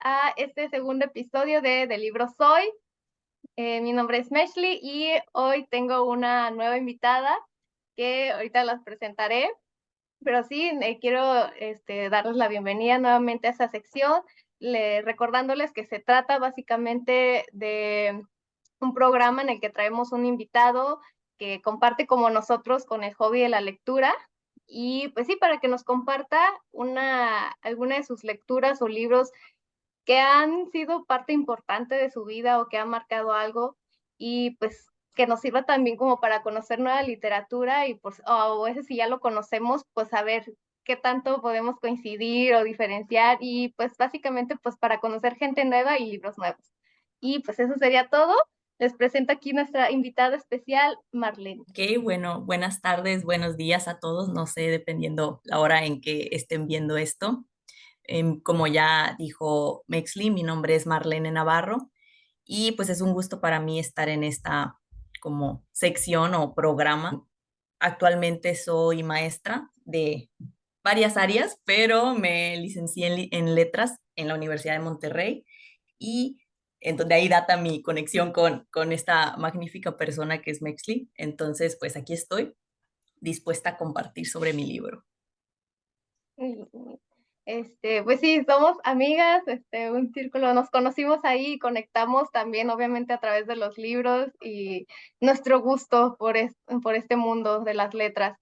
a este segundo episodio de Libro Soy. Mi nombre es Meshley y hoy tengo una nueva invitada que ahorita las presentaré, pero sí, quiero darles la bienvenida nuevamente a esta sección, recordándoles que se trata básicamente de un programa en el que traemos un invitado que comparte como nosotros con el hobby de la lectura. Y pues sí, para que nos comparta alguna de sus lecturas o libros que han sido parte importante de su vida o que han marcado algo, y pues que nos sirva también como para conocer nueva literatura y pues, o a veces si ya lo conocemos, pues saber qué tanto podemos coincidir o diferenciar, y pues básicamente pues para conocer gente nueva y libros nuevos. Y pues eso sería todo. Les presento aquí nuestra invitada especial, Marlene. Ok, bueno, buenas tardes, buenos días a todos, no sé, dependiendo la hora en que estén viendo esto. Como ya dijo Mexley, mi nombre es Marlene Navarro y pues es un gusto para mí estar en esta como sección o programa. Actualmente soy maestra de varias áreas, pero me licencié en letras en la Universidad de Monterrey y en donde ahí data mi conexión con esta magnífica persona que es Mexley. Entonces, pues aquí estoy dispuesta a compartir sobre mi libro. Pues sí, somos amigas, un círculo, nos conocimos ahí y conectamos también, obviamente, a través de los libros y nuestro gusto por este mundo de las letras.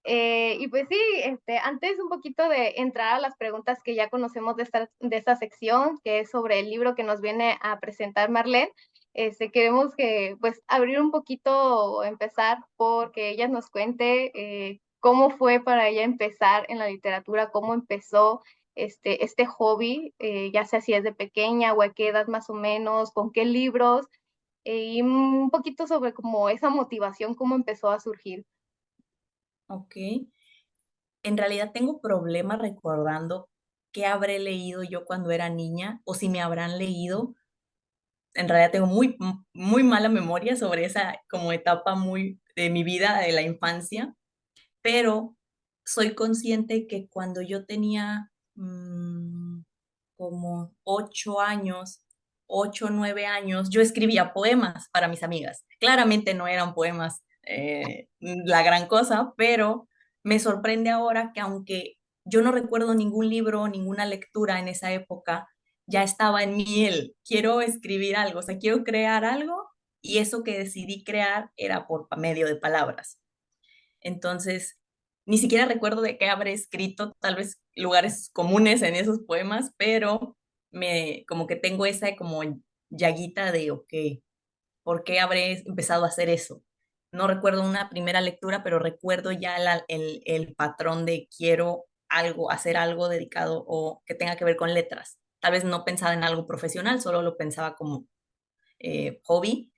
Y pues sí, antes un poquito de entrar a las preguntas que ya conocemos de esta sección, que es sobre el libro que nos viene a presentar Marlene. Queremos que, pues, abrir un poquito o empezar porque ella nos cuente cómo fue para ella empezar en la literatura, cómo empezó este hobby, ya sea si es de pequeña o a qué edad más o menos, con qué libros, y un poquito sobre cómo esa motivación, cómo empezó a surgir. Ok. En realidad tengo problemas recordando qué habré leído yo cuando era niña o si me habrán leído. En realidad tengo muy mala memoria sobre esa como etapa muy de mi vida, de la infancia, pero soy consciente que cuando yo tenía como 8 años, 8 o 9 años, yo escribía poemas para mis amigas. Claramente no eran poemas la gran cosa, pero me sorprende ahora que aunque yo no recuerdo ningún libro, ninguna lectura en esa época, ya estaba en mí el quiero escribir algo, o sea, quiero crear algo y eso que decidí crear era por medio de palabras. Entonces, ni siquiera recuerdo de qué habré escrito, tal vez lugares comunes en esos poemas, pero como que tengo esa como llaguita de, ok, ¿por qué habré empezado a hacer eso? No recuerdo una primera lectura, pero recuerdo ya el patrón de quiero algo, hacer algo dedicado o que tenga que ver con letras. Tal vez no pensaba en algo profesional, solo lo pensaba como hobby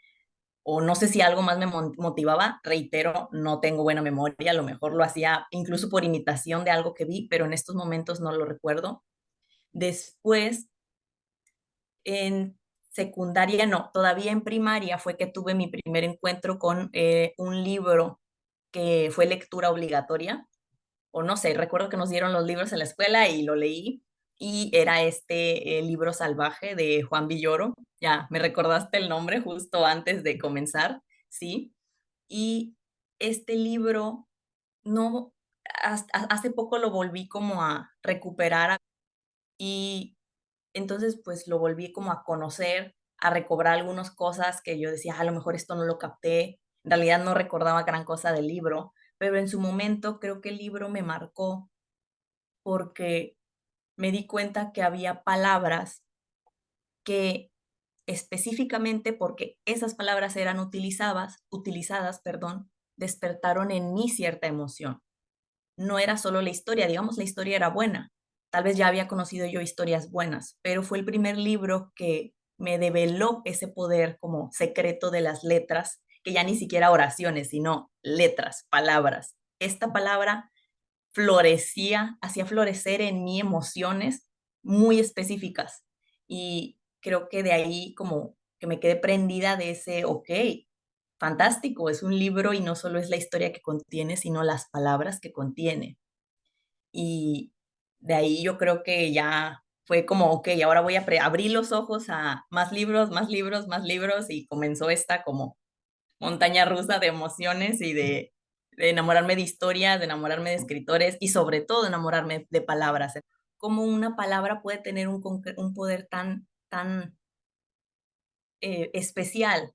o no sé si algo más me motivaba, reitero, no tengo buena memoria, a lo mejor lo hacía incluso por imitación de algo que vi, pero en estos momentos no lo recuerdo. Después, en secundaria, no, todavía en primaria fue que tuve mi primer encuentro con un libro que fue lectura obligatoria, o no sé, recuerdo que nos dieron los libros en la escuela y lo leí, y era este libro salvaje de Juan Villoro. Ya, me recordaste el nombre justo antes de comenzar, ¿sí? Y este libro, no, hace poco lo volví como a recuperar y entonces pues lo volví como a conocer, a recobrar algunas cosas que yo decía, "Ah, a lo mejor esto no lo capté, en realidad no recordaba gran cosa del libro, pero en su momento creo que el libro me marcó porque me di cuenta que había palabras que específicamente porque esas palabras eran utilizadas, perdón, despertaron en mí cierta emoción. No era solo la historia, digamos, la historia era buena. Tal vez ya había conocido yo historias buenas, pero fue el primer libro que me develó ese poder como secreto de las letras, que ya ni siquiera oraciones, sino letras, palabras. Esta palabra florecía, hacía florecer en mí emociones muy específicas. Y creo que de ahí como que me quedé prendida de ese, ok, fantástico, es un libro y no solo es la historia que contiene, sino las palabras que contiene. Y de ahí yo creo que ya fue como, ok, ahora voy a abrir los ojos a más libros, más libros, más libros, y comenzó esta como montaña rusa de emociones y de enamorarme de historias, de enamorarme de escritores y sobre todo de enamorarme de palabras. Cómo una palabra puede tener un poder tan especial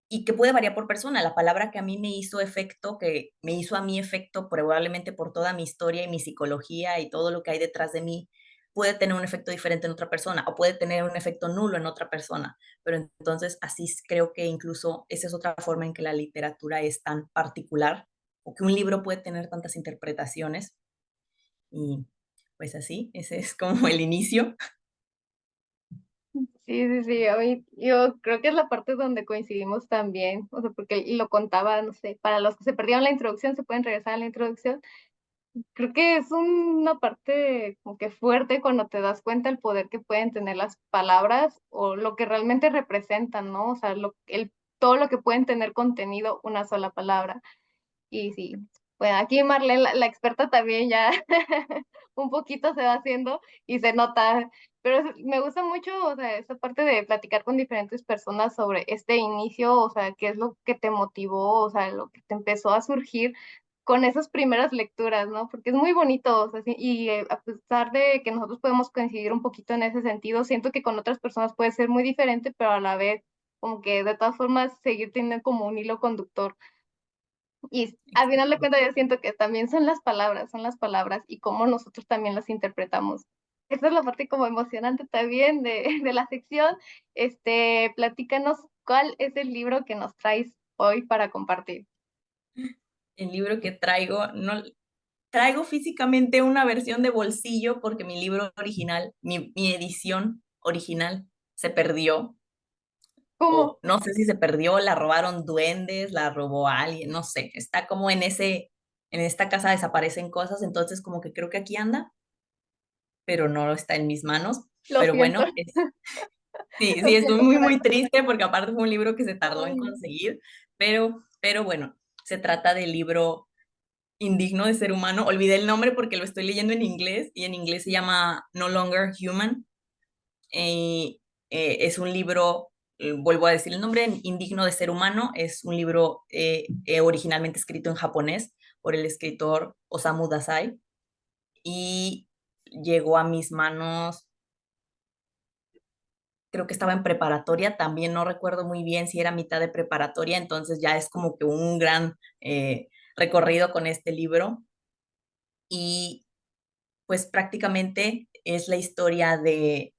y que puede variar por persona. La palabra que a mí me hizo efecto, que me hizo a mí efecto probablemente por toda mi historia y mi psicología y todo lo que hay detrás de mí, puede tener un efecto diferente en otra persona o puede tener un efecto nulo en otra persona. Pero entonces así creo que incluso esa es otra forma en que la literatura es tan particular o que un libro puede tener tantas interpretaciones. Y pues así, ese es como el inicio. Sí, sí, sí, yo creo que es la parte donde coincidimos también, o sea, porque lo contaba, no sé, para los que se perdieron la introducción, se pueden regresar a la introducción. Creo que es una parte como que fuerte cuando te das cuenta el poder que pueden tener las palabras o lo que realmente representan, ¿no? O sea, todo lo que pueden tener contenido una sola palabra. Y sí, bueno, aquí Marlene, la experta también ya un poquito se va haciendo y se nota, pero me gusta mucho, o sea, esa parte de platicar con diferentes personas sobre este inicio, o sea, qué es lo que te motivó, o sea, lo que te empezó a surgir con esas primeras lecturas, ¿no? Porque es muy bonito, o sea, y a pesar de que nosotros podemos coincidir un poquito en ese sentido, siento que con otras personas puede ser muy diferente, pero a la vez, como que de todas formas seguir teniendo como un hilo conductor. Y al final de cuentas yo siento que también son las palabras y cómo nosotros también las interpretamos. Esa es la parte como emocionante también de la sección. Platícanos cuál es el libro que nos traes hoy para compartir. El libro que traigo, no, traigo físicamente una versión de bolsillo porque mi libro original, mi edición original se perdió, ¿Cómo? o no sé si se perdió, la robaron duendes, la robó alguien, no sé, está como en esta casa desaparecen cosas, entonces como que creo que aquí anda, pero no está en mis manos, Lo pero siento, bueno, sí, lo sí, estoy siento muy, por muy eso. triste porque aparte fue un libro que se tardó en Ay, conseguir, pero bueno, se trata del libro Indigno de Ser Humano. Olvidé el nombre porque lo estoy leyendo en inglés y en inglés se llama No Longer Human. Es un libro, vuelvo a decir el nombre, Indigno de Ser Humano. Es un libro originalmente escrito en japonés por el escritor Osamu Dazai y llegó a mis manos, creo que estaba en preparatoria, también no recuerdo muy bien si era mitad de preparatoria, entonces ya es como que un gran recorrido con este libro. Y pues prácticamente es la historia de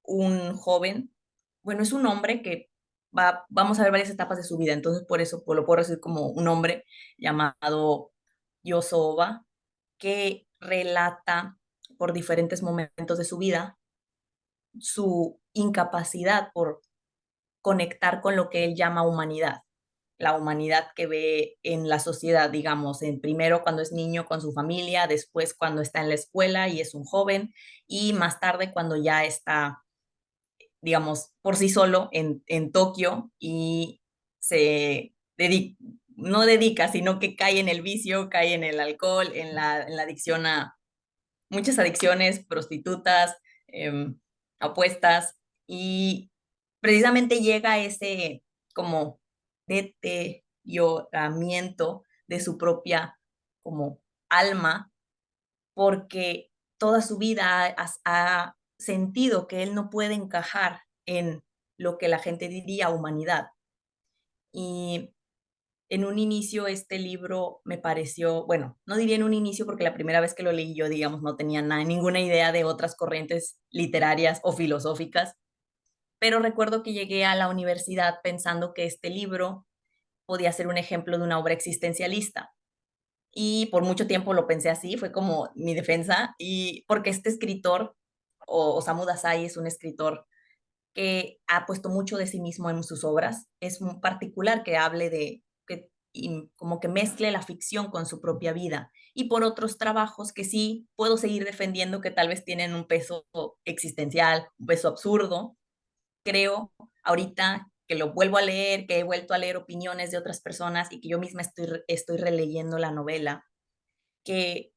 un joven, bueno, es un hombre que vamos a ver varias etapas de su vida, entonces por eso pues, lo puedo decir como un hombre llamado Yosoba, que relata por diferentes momentos de su vida su incapacidad por conectar con lo que él llama humanidad, la humanidad que ve en la sociedad, digamos, en primero cuando es niño con su familia, después cuando está en la escuela y es un joven, y más tarde cuando ya está, digamos, por sí solo en Tokio y se dedica, no dedica, sino que cae en el vicio, cae en el alcohol, en la adicción a muchas adicciones, prostitutas, apuestas, y precisamente llega ese como deterioramiento de su propia como alma, porque toda su vida ha sentido que él no puede encajar en lo que la gente diría humanidad. Y en un inicio este libro me pareció, bueno, no diría en un inicio porque la primera vez que lo leí yo, digamos, no tenía nada, ninguna idea de otras corrientes literarias o filosóficas, pero recuerdo que llegué a la universidad pensando que este libro podía ser un ejemplo de una obra existencialista. Y por mucho tiempo lo pensé así, fue como mi defensa, y porque este escritor, Osamu Dazai, es un escritor que ha puesto mucho de sí mismo en sus obras. Es muy particular que hable de, que y como que mezcle la ficción con su propia vida. Y por otros trabajos que sí puedo seguir defendiendo que tal vez tienen un peso existencial, un peso absurdo. Creo ahorita que lo vuelvo a leer, que he vuelto a leer opiniones de otras personas y que yo misma estoy releyendo la novela, que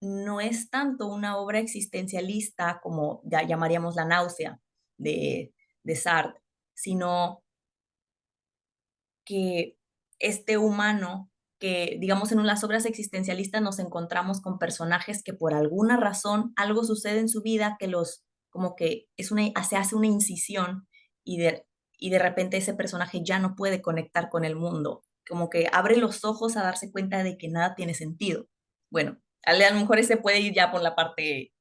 no es tanto una obra existencialista como ya llamaríamos La náusea de Sartre, sino que este humano, que digamos en las obras existencialistas nos encontramos con personajes que por alguna razón algo sucede en su vida que los, como que se hace una incisión y y de repente ese personaje ya no puede conectar con el mundo, como que abre los ojos a darse cuenta de que nada tiene sentido. Bueno, a lo mejor ese puede ir ya por la parte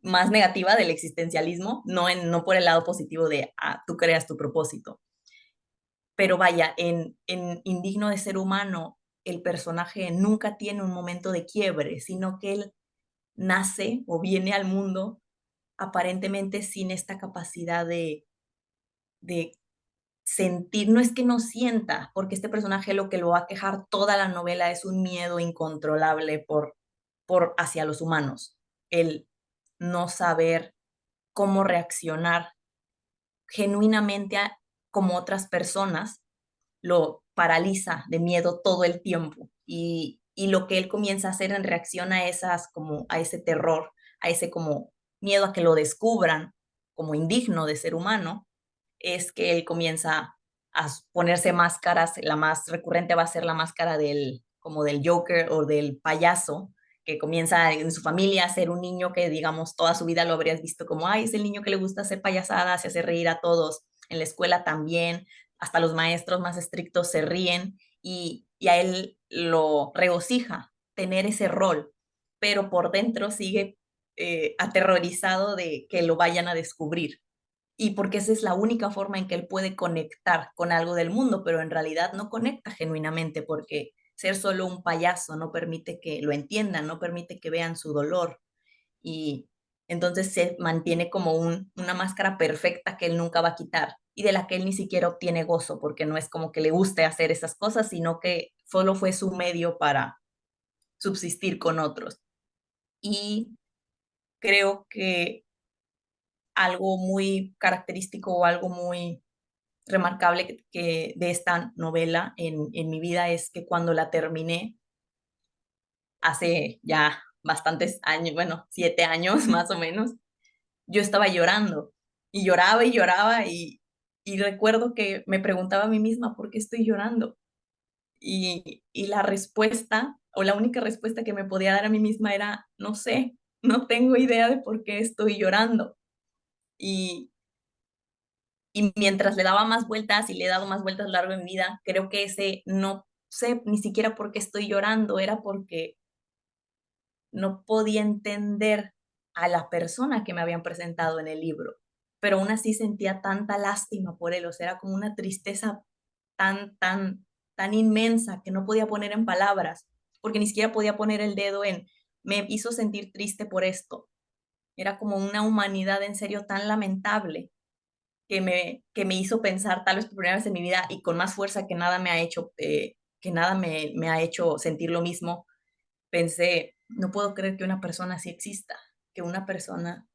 más negativa del existencialismo, no por el lado positivo de, tú creas tu propósito. Pero vaya, en Indigno de Ser Humano, el personaje nunca tiene un momento de quiebre, sino que él nace o viene al mundo aparentemente sin esta capacidad de sentir. No es que no sienta, porque este personaje lo que lo va a quejar toda la novela es un miedo incontrolable por hacia los humanos, el no saber cómo reaccionar genuinamente como otras personas lo paraliza de miedo todo el tiempo y lo que él comienza a hacer en reacción a esas como a ese terror, a ese como miedo a que lo descubran como indigno de ser humano, es que él comienza a ponerse máscaras. La más recurrente va a ser la máscara del como del Joker o del payaso, que comienza en su familia a ser un niño que, digamos, toda su vida lo habrías visto como, ay, es el niño que le gusta hacer payasadas, se hace reír a todos, en la escuela también, hasta los maestros más estrictos se ríen y a él lo regocija tener ese rol, pero por dentro sigue aterrorizado de que lo vayan a descubrir. Y porque esa es la única forma en que él puede conectar con algo del mundo, pero en realidad no conecta genuinamente porque ser solo un payaso no permite que lo entiendan, no permite que vean su dolor. Y entonces se mantiene como una máscara perfecta que él nunca va a quitar y de la que él ni siquiera obtiene gozo, porque no es como que le guste hacer esas cosas, sino que solo fue su medio para subsistir con otros. Y creo que algo muy característico o algo muy remarcable de esta novela en mi vida es que cuando la terminé hace ya bastantes años, bueno, 7 años más o menos, yo estaba llorando y lloraba y recuerdo que me preguntaba a mí misma, ¿por qué estoy llorando? Y la respuesta, o la única respuesta que me podía dar a mí misma era, no sé, no tengo idea de por qué estoy llorando. Y, y mientras le daba más vueltas y le he dado más vueltas a lo largo de mi vida, creo que ese no sé ni siquiera por qué estoy llorando, era porque no podía entender a la persona que me habían presentado en el libro, pero aún así sentía tanta lástima por él, o sea, era como una tristeza tan inmensa que no podía poner en palabras, porque ni siquiera podía poner el dedo en, me hizo sentir triste por esto. Era como una humanidad en serio tan lamentable que me hizo pensar tal vez por primera vez en mi vida y con más fuerza que nada me ha hecho, me ha hecho sentir lo mismo. Pensé, no puedo creer que una persona así exista, que una persona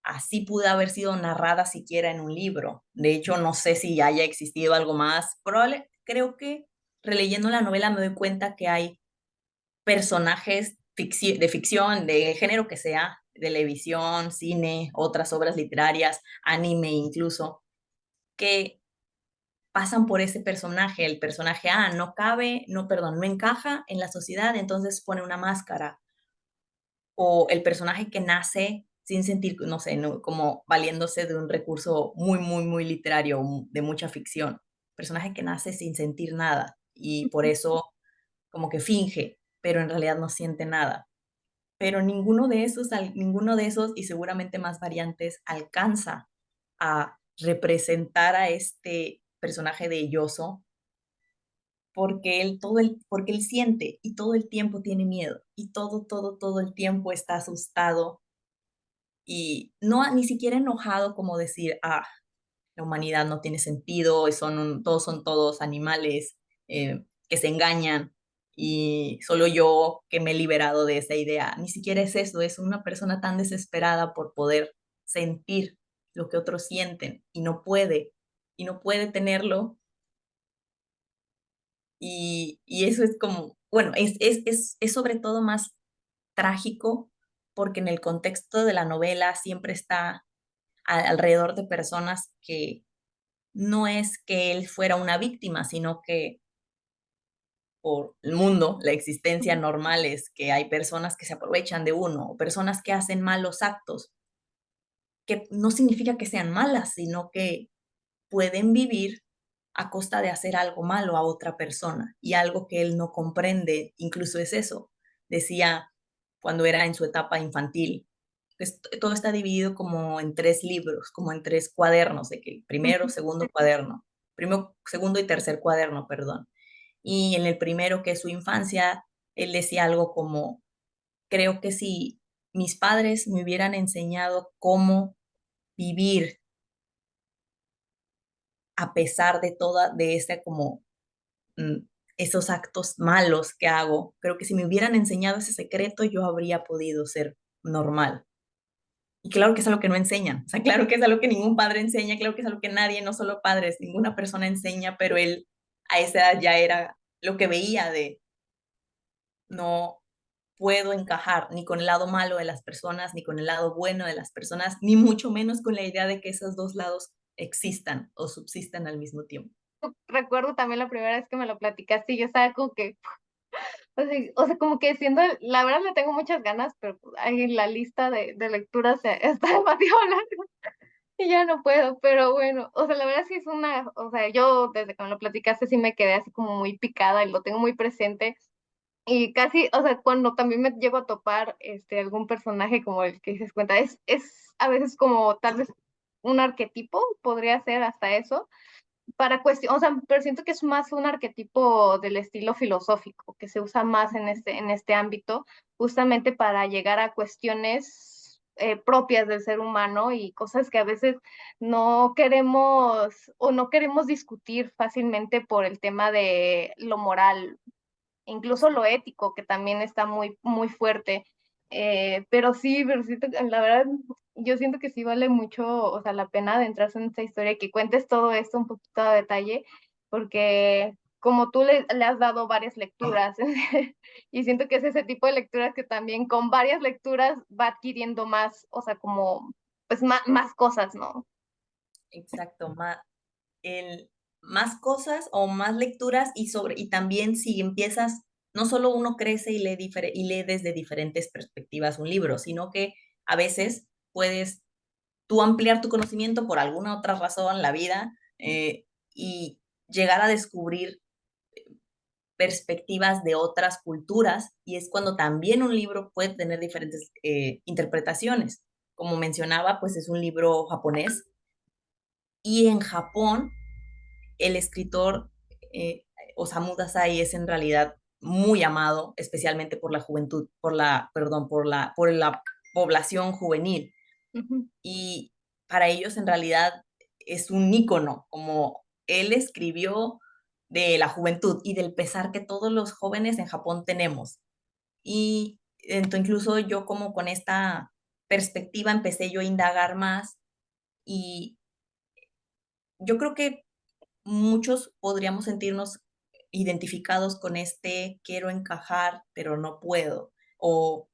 así pudo haber sido narrada siquiera en un libro. De hecho, no sé si haya existido algo más. Creo que releyendo la novela me doy cuenta que hay personajes de ficción, de género que sea, televisión, cine, otras obras literarias, anime incluso, que pasan por ese personaje. El personaje, no cabe, no, perdón, no encaja en la sociedad, entonces pone una máscara. O el personaje que nace sin sentir, no sé, como valiéndose de un recurso muy literario, de mucha ficción. Personaje que nace sin sentir nada y por eso como que finge, pero en realidad no siente nada. Pero ninguno de esos y seguramente más variantes alcanza a representar a este personaje de Yoso porque él siente y todo el tiempo tiene miedo y todo el tiempo está asustado y no ni siquiera enojado como decir, la humanidad no tiene sentido, todos son todos animales que se engañan y solo yo que me he liberado de esa idea. Ni siquiera es eso, es una persona tan desesperada por poder sentir lo que otros sienten y no puede tenerlo y eso es como, bueno, es sobre todo más trágico porque en el contexto de la novela siempre está alrededor de personas que no es que él fuera una víctima, sino que por el mundo, la existencia normal es que hay personas que se aprovechan de uno o personas que hacen malos actos, que no significa que sean malas, sino que pueden vivir a costa de hacer algo malo a otra persona y algo que él no comprende, incluso es eso. Decía cuando era en su etapa infantil, pues todo está dividido como en tres libros, como en tres cuadernos, de que primero, segundo cuaderno, primero, segundo y tercer cuaderno, perdón. Y en el primero, que es su infancia, él decía algo como, creo que si mis padres me hubieran enseñado cómo vivir a pesar de toda, de este como mm, esos actos malos que hago, creo que si me hubieran enseñado ese secreto, yo habría podido ser normal. Y claro que es algo que no enseñan, o sea, claro que es algo que ningún padre enseña, claro que es algo que nadie, no solo padres, ninguna persona enseña, pero él a esa edad ya era lo que veía de no puedo encajar ni con el lado malo de las personas, ni con el lado bueno de las personas, ni mucho menos con la idea de que esos dos lados existan o subsistan al mismo tiempo. Recuerdo también la primera vez que me lo platicaste y yo estaba como que, o sea, como que siendo, la verdad le tengo muchas ganas, pero ahí la lista de lecturas está demasiado larga y ya no puedo, pero bueno, o sea, la verdad sí es una, o sea, yo desde que me lo platicaste sí me quedé así como muy picada y lo tengo muy presente. Y casi, o sea, cuando también me llego a topar algún personaje como el que dices cuenta, es a veces como tal vez un arquetipo, podría ser hasta eso, para cuestión, o sea, pero siento que es más un arquetipo del estilo filosófico, que se usa más en este ámbito, justamente para llegar a cuestiones propias del ser humano y cosas que a veces no queremos o no queremos discutir fácilmente por el tema de lo moral, incluso lo ético, que también está muy, muy fuerte. Pero sí, la verdad, yo siento que sí vale mucho, o sea, la pena adentrarse en esta historia, que cuentes todo esto un poquito a detalle, porque como tú le has dado varias lecturas, y siento que es ese tipo de lecturas que también con varias lecturas va adquiriendo más, o sea, como, pues más cosas, ¿no? Exacto, el, más cosas o más lecturas y también si empiezas, no solo uno crece y lee desde diferentes perspectivas un libro, sino que a veces puedes tú ampliar tu conocimiento por alguna otra razón, la vida, y llegar a descubrir perspectivas de otras culturas, y es cuando también un libro puede tener diferentes interpretaciones. Como mencionaba, pues es un libro japonés, y en Japón el escritor Osamu Dazai es en realidad muy amado, especialmente por la juventud, por la población juvenil. Ujú. Y para ellos en realidad es un ícono, como él escribió de la juventud y del pesar que todos los jóvenes en Japón tenemos. Y entonces incluso yo como con esta perspectiva empecé yo a indagar más y yo creo que muchos podríamos sentirnos identificados con este quiero encajar, pero no puedo. O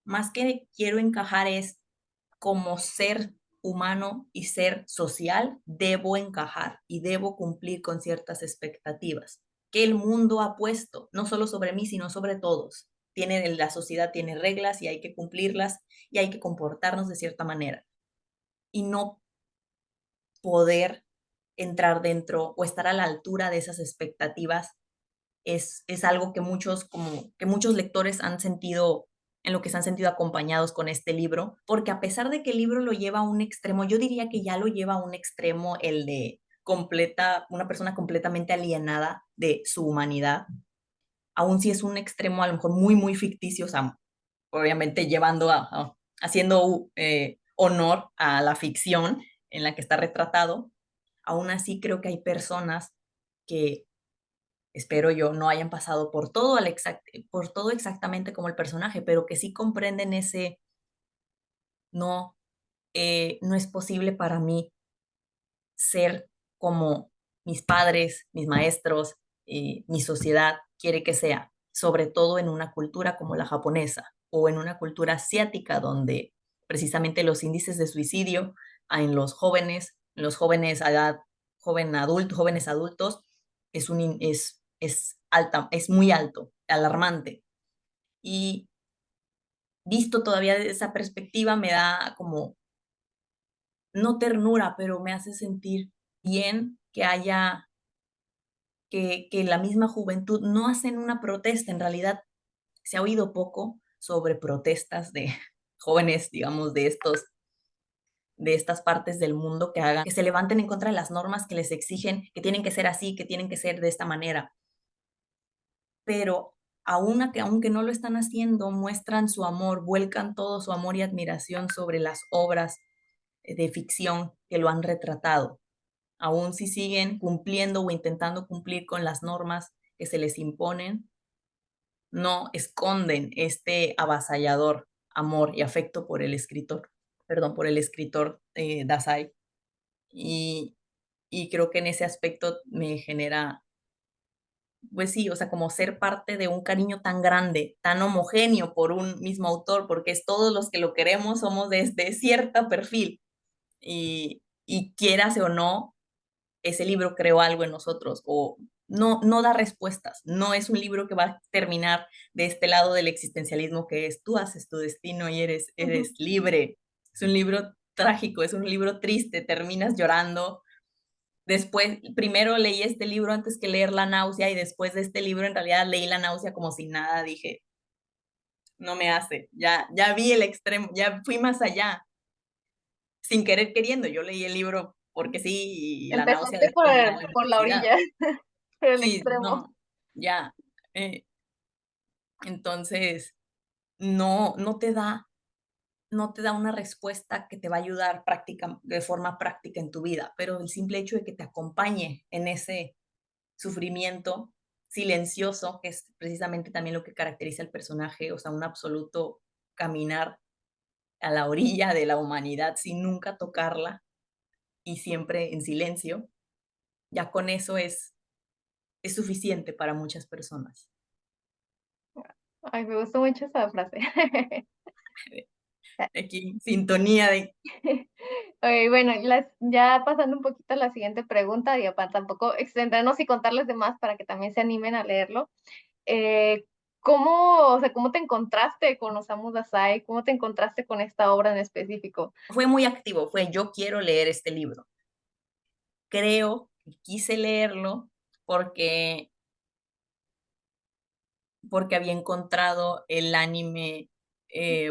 más que quiero encajar es como ser humano y ser social, debo encajar y debo cumplir con ciertas expectativas que el mundo ha puesto, no solo sobre mí, sino sobre todos. La sociedad tiene reglas y hay que cumplirlas y hay que comportarnos de cierta manera. Y no poder entrar dentro o estar a la altura de esas expectativas es algo que que muchos lectores han sentido, en lo que se han sentido acompañados con este libro, porque a pesar de que el libro lo lleva a un extremo, yo diría que ya lo lleva a un extremo el de una persona completamente alienada de su humanidad, aun si es un extremo a lo mejor muy, muy ficticio, o sea, obviamente haciendo honor a la ficción en la que está retratado, aún así creo que hay personas que espero yo, no hayan pasado por todo exactamente como el personaje, pero que sí comprenden ese, no, no es posible para mí ser como mis padres, mis maestros, mi sociedad quiere que sea, sobre todo en una cultura como la japonesa. o en una cultura asiática donde precisamente los índices de suicidio en los jóvenes a edad, jóvenes adultos, es alta, es muy alto, alarmante. Y visto todavía desde esa perspectiva me da como, no ternura, pero me hace sentir bien que haya, que la misma juventud no hacen una protesta. En realidad se ha oído poco sobre protestas de jóvenes, digamos, de estas partes del mundo que hagan, que se levanten en contra de las normas que les exigen, que tienen que ser así, que tienen que ser de esta manera. Pero aunque no lo están haciendo, muestran su amor, vuelcan todo su amor y admiración sobre las obras de ficción que lo han retratado. Aún si siguen cumpliendo o intentando cumplir con las normas que se les imponen, no esconden este avasallador amor y afecto por el escritor, perdón, por el escritor Dazai. Y, y creo que en ese aspecto me genera, pues sí, o sea, como ser parte de un cariño tan grande, tan homogéneo por un mismo autor, porque es todos los que lo queremos somos de cierto perfil. Y quieras o no, ese libro creó algo en nosotros o no da respuestas. No es un libro que va a terminar de este lado del existencialismo que es tú haces tu destino y eres libre. Es un libro trágico, es un libro triste, terminas llorando. Después, primero leí este libro antes que leer La náusea y después de este libro en realidad leí La náusea como si nada, dije, no me hace, ya vi el extremo, ya fui más allá, sin querer queriendo. Yo leí el libro porque sí y La náusea Empezaste después ya en la por la universidad. orilla, por el Sí, extremo. no, ya. eh, entonces, no no te da una respuesta que te va a ayudar de forma práctica en tu vida, pero el simple hecho de que te acompañe en ese sufrimiento silencioso, que es precisamente también lo que caracteriza al personaje, o sea, un absoluto caminar a la orilla de la humanidad sin nunca tocarla y siempre en silencio, ya con eso es suficiente para muchas personas. Ay, me gustó mucho esa frase. Aquí, sintonía de Ok, bueno, ya pasando un poquito a la siguiente pregunta, y para tampoco extendernos y contarles de más para que también se animen a leerlo. Eh, o sea, ¿cómo te encontraste con Osamu Dazai? ¿Cómo te encontraste con esta obra en específico? fue muy activo, fue yo quiero leer este libro. Creo que quise leerlo porque, porque había encontrado el anime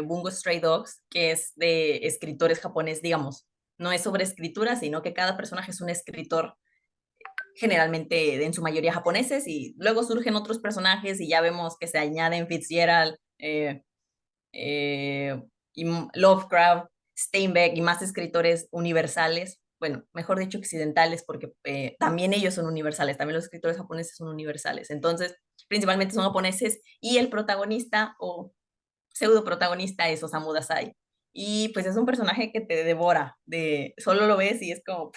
Bungo Stray Dogs, que es de escritores japoneses, digamos. No es sobre escritura, sino que cada personaje es un escritor, generalmente en su mayoría japoneses, y luego surgen otros personajes y ya vemos que se añaden Fitzgerald, eh, y Lovecraft, Steinbeck y más escritores universales, bueno, mejor dicho, occidentales, porque también ellos son universales, también los escritores japoneses son universales. Entonces, principalmente son japoneses y el protagonista o pseudo protagonista es Osamu Dazai. Y pues es un personaje que te devora, solo lo ves y es como,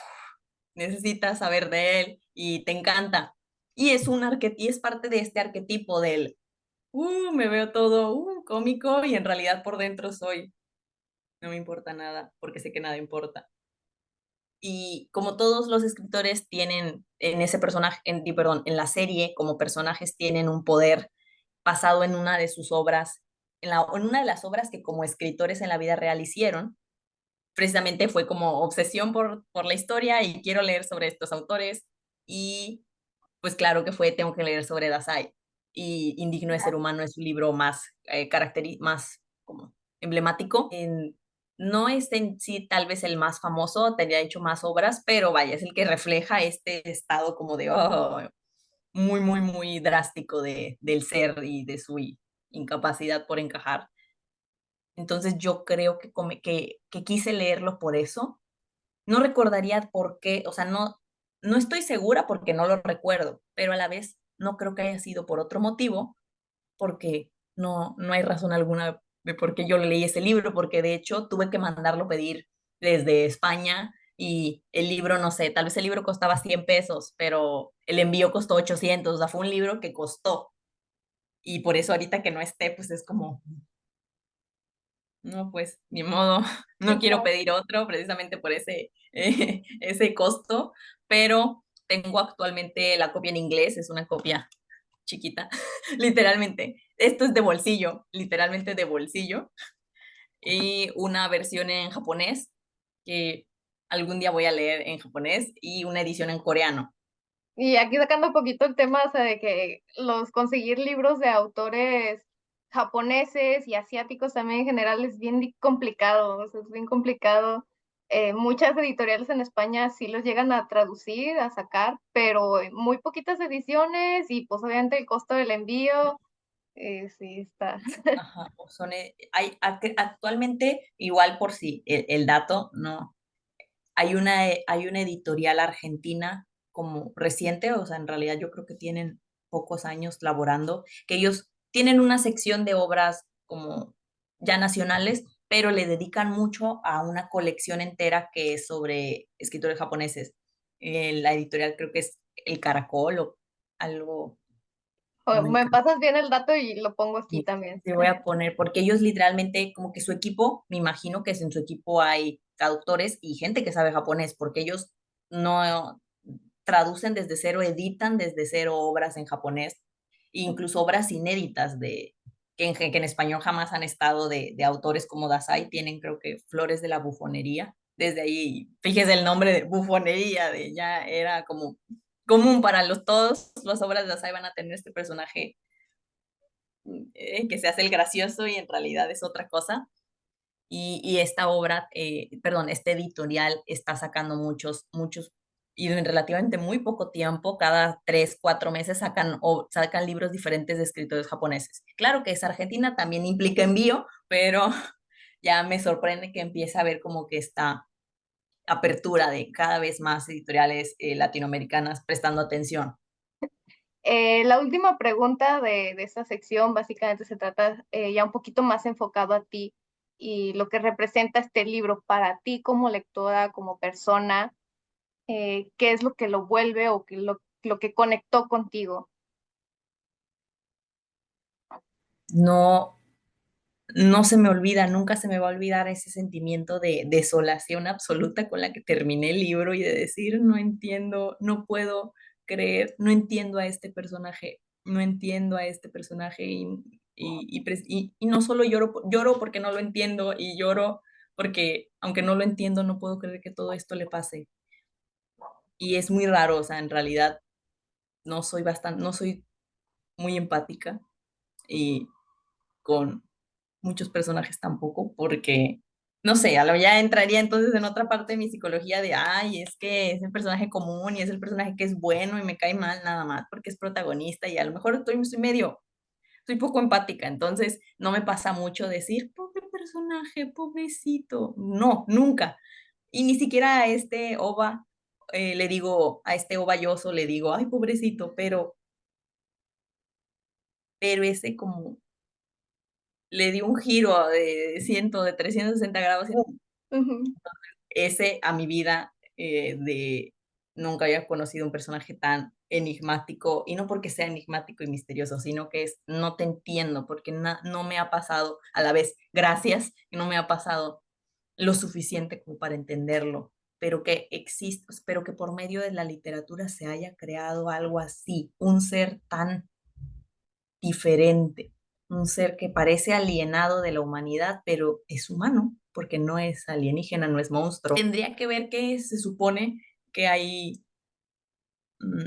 necesitas saber de él y te encanta. Y es parte de este arquetipo del me veo todo cómico y en realidad por dentro no me importa nada, porque sé que nada importa. Y como todos los escritores tienen en ese personaje, perdón, en la serie, como personajes tienen un poder basado en una de sus obras, en una de las obras que como escritores en la vida real hicieron, precisamente fue como obsesión por la historia y quiero leer sobre estos autores y pues claro que fue, tengo que leer sobre Dazai. Y Indigno de ser humano es un libro más, más como emblemático. No es en sí tal vez el más famoso, tendría hecho más obras, pero vaya, es el que refleja este estado como de muy drástico del ser y de su incapacidad por encajar. Entonces yo creo que quise leerlo por eso. No recordaría por qué, o sea, no estoy segura porque no lo recuerdo, pero a la vez no creo que haya sido por otro motivo, porque no hay razón alguna de por qué yo leí ese libro, porque de hecho tuve que mandarlo pedir desde España y el libro, no sé, tal vez el libro costaba 100 pesos, pero el envío costó 800, o sea, fue un libro que costó. Y por eso ahorita que no esté, pues es como, No, pues, ni modo, no quiero Exacto. pedir otro precisamente por ese, ese costo, pero tengo actualmente la copia en inglés, es una copia chiquita, literalmente. Esto es de bolsillo, literalmente de bolsillo, y una versión en japonés que algún día voy a leer en japonés y una edición en coreano. Y aquí sacando un poquito el tema, o sea, de que los conseguir libros de autores japoneses y asiáticos también en general es bien complicado, o sea, es bien complicado. Muchas editoriales en España sí los llegan a traducir, a sacar, pero en muy poquitas ediciones y pues obviamente el costo del envío, sí está. Ajá, hay actualmente, igual por si el dato, no, hay una editorial argentina como reciente, o sea, en realidad yo creo que tienen pocos años laborando, que ellos tienen una sección de obras como ya nacionales, pero le dedican mucho a una colección entera que es sobre escritores japoneses. La editorial creo que es El Caracol o algo, O no me me pasas bien el dato y lo pongo aquí Sí, también. te voy a poner, porque ellos literalmente, como que su equipo, me imagino que en su equipo hay traductores y gente que sabe japonés, porque ellos no traducen desde cero, editan desde cero obras en japonés, incluso obras inéditas que en español jamás han estado de autores como Dasai, tienen creo que Flores de la Bufonería. Desde ahí, fíjese el nombre de bufonería, de ya era como común para todos las obras de Dasai van a tener este personaje que se hace el gracioso y en realidad es otra cosa. Y esta obra, perdón, este editorial está sacando muchos, y en relativamente muy poco tiempo, cada 3, 4 meses sacan libros diferentes de escritores japoneses. Claro que es Argentina, también implica envío, pero ya me sorprende que empiece a ver como que esta apertura de cada vez más editoriales latinoamericanas prestando atención. La última pregunta de esta sección básicamente se trata ya un poquito más enfocado a ti y lo que representa este libro para ti como lectora, como persona, qué es lo que lo vuelve o lo que conectó contigo. No, no se me olvida, nunca se me va a olvidar ese sentimiento de desolación absoluta con la que terminé el libro y de decir, no entiendo, no puedo creer, no entiendo a este personaje, no entiendo a este personaje y no solo lloro porque no lo entiendo y lloro porque aunque no lo entiendo, no puedo creer que todo esto le pase. Y es muy raro, o sea, en realidad no soy muy empática y con muchos personajes tampoco, porque, no sé, ya entraría entonces en otra parte de mi psicología de, ay, es que es el personaje común y es el personaje que es bueno y me cae mal nada más porque es protagonista y a lo mejor soy poco empática, entonces no me pasa mucho decir, pobre personaje, pobrecito. No, nunca. Y ni siquiera a este Ova le digo, a este Ova Yoso le digo, ay, pobrecito, pero ese como le dio un giro de 360 grados Ujú. ese a mi vida de nunca había conocido un personaje tan enigmático, y no porque sea enigmático y misterioso, sino que es no te entiendo, porque no me ha pasado a la vez, gracias, que no me ha pasado lo suficiente como para entenderlo, pero que existe, pero que por medio de la literatura se haya creado algo así, un ser tan diferente, un ser que parece alienado de la humanidad, pero es humano, porque no es alienígena, no es monstruo. Tendría que ver que se supone que hay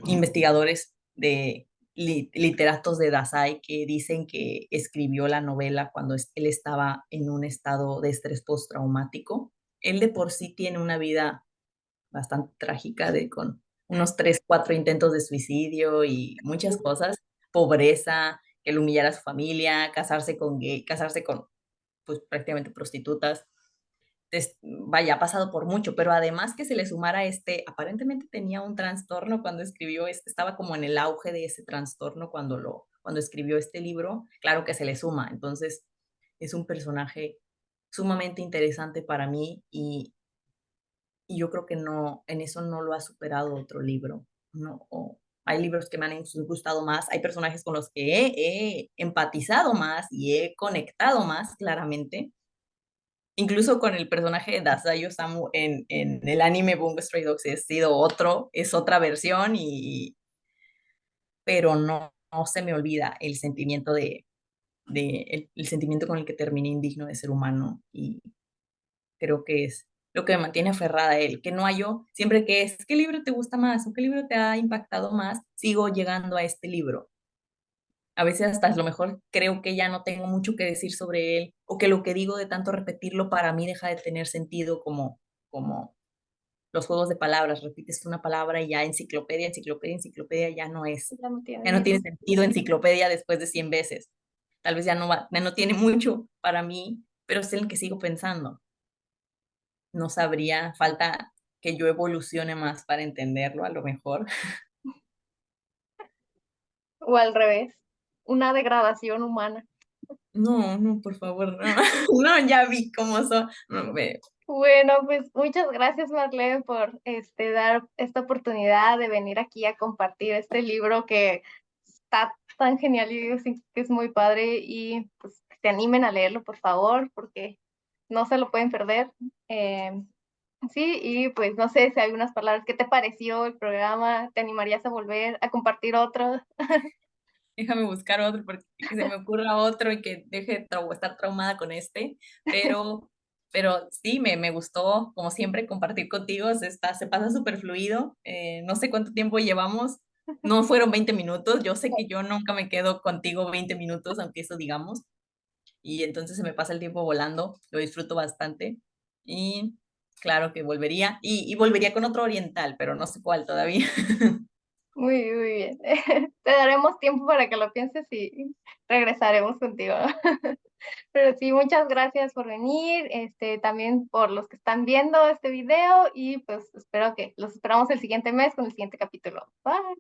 investigadores de literatos de Dasai que dicen que escribió la novela cuando él estaba en un estado de estrés postraumático. Él de por sí tiene una vida bastante trágica con unos 3, 4 intentos de suicidio y muchas cosas, pobreza, que le humillara a su familia, casarse con pues prácticamente prostitutas. Vaya, ha pasado por mucho, pero además que se le sumara aparentemente tenía un trastorno cuando escribió, estaba como en el auge de ese trastorno cuando escribió este libro, claro que se le suma, entonces es un personaje sumamente interesante para mí y yo creo que no, en eso no lo ha superado otro libro. No, hay libros que me han gustado más, hay personajes con los que he empatizado más y he conectado más claramente, Incluso con el personaje de Dazai Osamu en el anime Bungo Stray Dogs es otra versión, pero no se me olvida el sentimiento el sentimiento con el que terminé indigno de ser humano, y creo que es lo que me mantiene aferrada a él, que no hallo, siempre que es, ¿qué libro te gusta más o qué libro te ha impactado más? Sigo llegando a este libro. A veces hasta a lo mejor creo que ya no tengo mucho que decir sobre él, o que lo que digo de tanto repetirlo para mí deja de tener sentido, como los juegos de palabras. Repites una palabra y ya enciclopedia, enciclopedia, enciclopedia Ya no tiene ya no tiene sentido. sentido enciclopedia después de 100 veces. Tal vez ya no tiene mucho para mí, pero es el que sigo pensando. No sabría, falta que yo evolucione más para entenderlo a lo mejor. O al revés, una degradación humana. No, no, por favor, no. No, ya vi cómo son. No, Bueno, pues muchas gracias, Marlene, por dar esta oportunidad de venir aquí a compartir este libro que está tan genial y yo siento que es muy padre, y pues que se animen a leerlo, por favor, porque no se lo pueden perder. Sí, y pues no sé si hay unas palabras. ¿Qué te pareció el programa? ¿Te animarías a volver a compartir otro? déjame buscar otro porque que se me ocurra otro y que deje de estar traumada con este, pero, pero sí, me gustó, como siempre, compartir contigo, se pasa súper fluido. No sé cuánto tiempo llevamos, no fueron 20 minutos, yo sé que yo nunca me quedo contigo 20 minutos, aunque eso digamos, y entonces se me pasa el tiempo volando, lo disfruto bastante, y claro que volvería, y volvería con otro oriental, pero no sé cuál todavía. Muy bien. Te daremos tiempo para que lo pienses y regresaremos contigo. Pero sí, muchas gracias por venir, también por los que están viendo este video, y pues espero que los esperamos el siguiente mes con el siguiente capítulo. Bye.